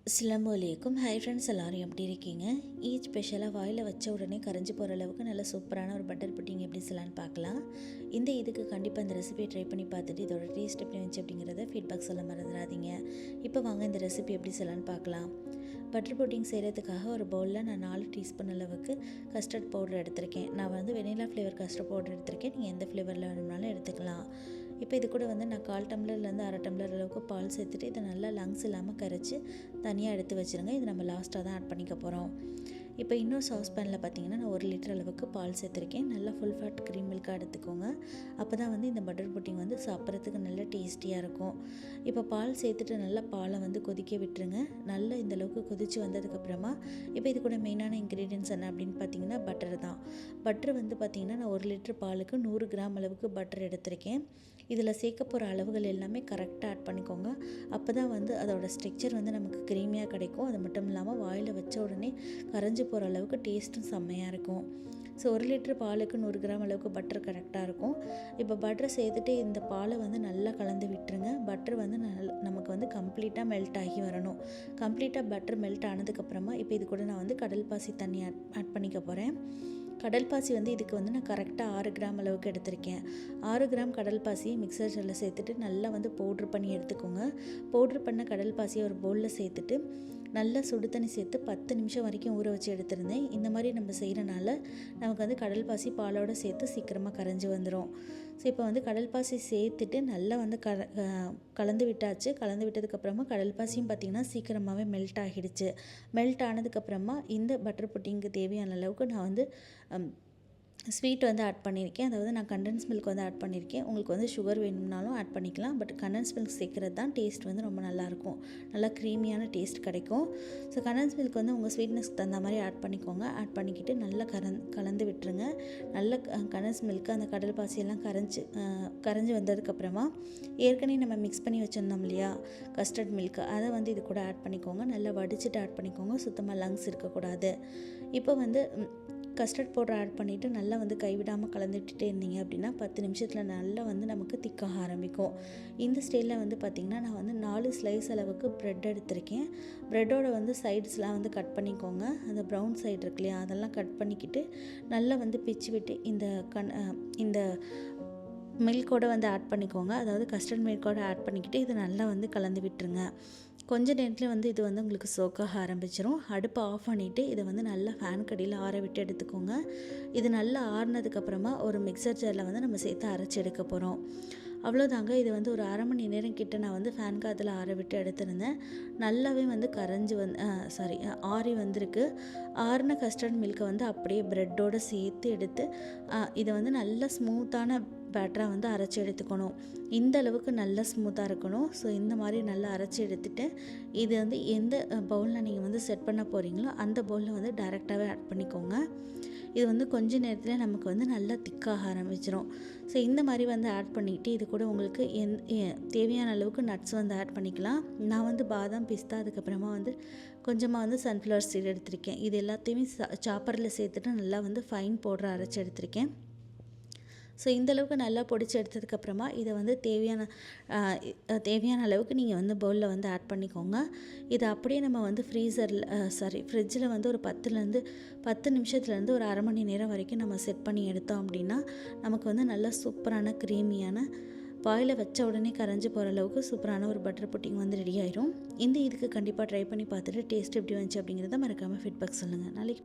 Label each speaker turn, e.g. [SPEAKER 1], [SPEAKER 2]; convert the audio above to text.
[SPEAKER 1] அஸ்ஸலாமு அலைக்கும். Hi friends, எல்லோரும் எப்படி இருக்கீங்க? ஈத் ஸ்பெஷலாக வாயில் வச்ச உடனே கரைஞ்சி போகிற அளவுக்கு நல்ல சூப்பரான ஒரு பட்டர் புட்டிங் எப்படி செய்யலான்னு பார்க்கலாம். இதுக்கு கண்டிப்பாக இந்த ரெசிபியை ட்ரை பண்ணி பார்த்துட்டு இதோட டேஸ்ட் எப்படி வந்துச்சு அப்படிங்கிறத ஃபீட்பேக் சொல்ல மறந்துடாதீங்க. இப்போ வாங்க இந்த ரெசிபி எப்படி செய்யலான்னு பார்க்கலாம். பட்டர் புட்டிங் செய்கிறதுக்காக ஒரு பவுலில் நான் 4 டீஸ்பூன் அளவுக்கு கஸ்டர்ட் பவுடர் எடுத்திருக்கேன். நான் வெனிலா ஃப்ளேவர் கஸ்டர்ட் பவுடர் எடுத்திருக்கேன். நீங்கள் எந்த ஃப்ளேவரில் வேணும்னாலும் எடுத்துக்கலாம். இப்போ இது கூட நான் 1/4 டம்ளர்லேருந்து 1/2 டம்ளர் அளவுக்கு பால் சேர்த்துட்டு இதை நல்லா லங்ஸ் இல்லாமல் கரைச்சி தனியாக எடுத்து வச்சுருங்க. இது நம்ம லாஸ்ட்டாக தான் ஆட் பண்ணிக்க போகிறோம். இப்போ இன்னொரு சாஸ் பேனில் பார்த்தீங்கன்னா நான் 1 லிட்டர் அளவுக்கு பால் சேர்த்துருக்கேன். நல்லா ஃபுல் ஃபேட் க்ரீம் மில்காக எடுத்துக்கோங்க. அப்போ தான் இந்த பட்டர் புட்டிங் சாப்பிட்றதுக்கு நல்ல டேஸ்டியாக இருக்கும். இப்போ பால் சேர்த்துட்டு நல்லா பாலை கொதிக்க விட்டுருங்க. நல்லா இந்தளவுக்கு கொதித்து வந்ததுக்கப்புறமா இப்போ இது கூட மெயினான இன்க்ரீடியன்ட்ஸ் என்ன அப்படின்னு பார்த்தீங்கன்னா பட்டர் தான். பட்டர் பார்த்தீங்கன்னா நான் 1 லிட்டர் பாலுக்கு 100 கிராம் அளவுக்கு பட்டர் எடுத்திருக்கேன். இதில் சேர்க்க போகிற அளவுகள் எல்லாமே கரெக்டாக ஆட் பண்ணிக்கோங்க. அப்போ தான் அதோடய ஸ்ட்ரக்சர் நமக்கு க்ரீமியாக கிடைக்கும். அது மட்டும் இல்லாமல் வாயில் வச்ச உடனே கரைஞ்சி போகிற அளவுக்கு டேஸ்ட்டும் செம்மையாக இருக்கும். ஸோ 1 லிட்டர் பாலுக்கு 100 கிராம் அளவுக்கு பட்டர் கரெக்டாக இருக்கும். இப்போ பட்டரை சேர்த்துட்டு இந்த பாலை நல்லா கலந்து விட்டுருங்க. பட்டர் நமக்கு கம்ப்ளீட்டாக மெல்ட் ஆகி வரணும். கம்ப்ளீட்டாக பட்டர் மெல்ட் ஆனதுக்கப்புறமா இப்போ இது கூட நான் கடல் பாசி தண்ணி ஆட் பண்ணிக்க போகிறேன். கடல் பாசி இதுக்கு நான் கரெக்டாக 6 கிராம் அளவுக்கு எடுத்திருக்கேன். 6 கிராம் கடல் பாசியை மிக்சர் ஜாரில் சேர்த்துட்டு நல்லா பவுட்ரு பண்ணி எடுத்துக்கோங்க. பவுட்ரு பண்ண கடல் பாசியை ஒரு பவுலில் சேர்த்துட்டு நல்லா சுடு தண்ணி சேர்த்து 10 நிமிஷம் வரைக்கும் ஊற வச்சு எடுத்திருந்தேன். இந்த மாதிரி நம்ம செய்கிறனால நமக்கு கடல் பாசி பாலோடு சேர்த்து சீக்கிரமாக கரைஞ்சி வந்துடும். ஸோ இப்போ கடல் பாசி சேர்த்துட்டு நல்லா கலந்து விட்டாச்சு. கலந்து விட்டதுக்கப்புறமா கடல் பாசியும் பார்த்திங்கன்னா சீக்கிரமாகவே மெல்ட் ஆகிடுச்சு. மெல்ட் ஆனதுக்கப்புறமா இந்த பட்டர் புட்டிங்க்கு தேவையான அளவுக்கு நான் ஸ்வீட் ஆட் பண்ணியிருக்கேன். அதாவது நான் கண்டென்ஸ் மில்க் ஆட் பண்ணியிருக்கேன். உங்களுக்கு சுகர் வேணும்னாலும் ஆட் பண்ணிக்கலாம். பட் கண்டென்ஸ் மில்க் சேர்க்குறது தான் டேஸ்ட் ரொம்ப நல்லாயிருக்கும். நல்லா க்ரீமியான டேஸ்ட் கிடைக்கும். ஸோ கண்டென்ஸ் மில்க் உங்கள் ஸ்வீட்னஸ்க்கு தகுந்த மாதிரி ஆட் பண்ணிக்கோங்க. ஆட் பண்ணிக்கிட்டு நல்லா கலந்து விட்டுருங்க. நல்ல கண்டென்ஸ் மில்க்கு அந்த கடல் பாசியெல்லாம் கரைஞ்சி வந்ததுக்கப்புறமா ஏற்கனவே நம்ம மிக்ஸ் பண்ணி வச்சுருந்தோம் இல்லையா கஸ்டர்ட் மில்க், அதை இது கூட ஆட் பண்ணிக்கோங்க. நல்லா வடிச்சிட்டு ஆட் பண்ணிக்கோங்க. சுத்தமாக லங்ஸ் இருக்கக்கூடாது. இப்போ கஸ்டர்ட் பவுடர் ஆட் பண்ணிவிட்டு நல்லா கைவிடாமல் கலந்துட்டுட்டே இருந்தீங்க அப்படின்னா 10 நிமிஷத்தில் நல்லா நமக்கு திக்காக ஆரம்பிக்கும். இந்த ஸ்டைலில் பார்த்திங்கன்னா நான் 4 ஸ்லைஸ் அளவுக்கு ப்ரெட் எடுத்திருக்கேன். ப்ரெட்டோட சைட்ஸ்லாம் கட் பண்ணிக்கோங்க. அந்த ப்ரௌன் சைடு இருக்கு இல்லையா அதெல்லாம் கட் பண்ணிக்கிட்டு நல்லா பிச்சு விட்டு இந்த மில்கோடு ஆட் பண்ணிக்கோங்க. அதாவது கஸ்டர்ட் மில்கோடு ஆட் பண்ணிக்கிட்டு இதை நல்லா கலந்து விட்டுருங்க. கொஞ்ச நேரத்தில் இது உங்களுக்கு சோக்காக ஆரம்பிச்சிடும். அடுப்பை ஆஃப் பண்ணிவிட்டு இதை நல்லா ஃபேன் கடியில் ஆற விட்டு எடுத்துக்கோங்க. இது நல்லா ஆறினதுக்கப்புறமா ஒரு மிக்சர் ஜாரில் நம்ம சேர்த்து அரைச்சி எடுக்க போகிறோம். அவ்வளோதாங்க. இது ஒரு அரை மணி நேரம் கிட்ட நான் ஃபேன் காற்றுல ஆற விட்டு எடுத்திருந்தேன். நல்லாவே கரைஞ்சி ஆறி வந்திருக்கு. ஆறின கஸ்டர்ட் மில்கை அப்படியே ப்ரெட்டோடு சேர்த்து எடுத்து இதை நல்லா ஸ்மூத்தான பேட்டராக அரைச்சி எடுத்துக்கணும். இந்த அளவுக்கு நல்லா ஸ்மூத்தாக இருக்கணும். ஸோ இந்த மாதிரி நல்லா அரைச்சி எடுத்துகிட்டு இது எந்த பவுலில் நீங்கள் செட் பண்ண போகிறீங்களோ அந்த பவுலில் டைரெக்டாகவே ஆட் பண்ணிக்கோங்க. இது கொஞ்ச நேரத்தில் நமக்கு நல்லா திக்காக ஆரம்பிச்சிடும். ஸோ இந்த மாதிரி ஆட் பண்ணிவிட்டு இது கூட உங்களுக்கு தேவையான அளவுக்கு நட்ஸ் ஆட் பண்ணிக்கலாம். நான் பாதாம் பிஸ்தா அதுக்கப்புறமா கொஞ்சமாக சன்ஃப்ளவர் சீட் எடுத்திருக்கேன். இது எல்லாத்தையுமே சாப்பரில் சேர்த்துட்டு நல்லா ஃபைன் பவுடர் அரைச்சி எடுத்திருக்கேன். ஸோ இந்தளவுக்கு நல்லா பொடிச்சு எடுத்ததுக்கப்புறமா இதை தேவையான அளவுக்கு நீங்கள் பவுலில் ஆட் பண்ணிக்கோங்க. இதை அப்படியே நம்ம ஃப்ரிட்ஜில் ஒரு 10 நிமிஷத்துலேருந்து ஒரு அரை மணி நேரம் வரைக்கும் நம்ம செட் பண்ணி எடுத்தோம் அப்படின்னா நமக்கு நல்லா சூப்பரான க்ரீமியான வாயில் வச்ச உடனே கரைஞ்சி போகிற அளவுக்கு சூப்பரான ஒரு பட்டர் புட்டிங் ரெடி ஆயிரும். இதுக்கு கண்டிப்பாக ட்ரை பண்ணி பார்த்துட்டு டேஸ்ட் எப்படி வந்துச்சு அப்படிங்கிறத மறக்காமல் ஃபீட்பேக் சொல்லுங்கள். நாளைக்கு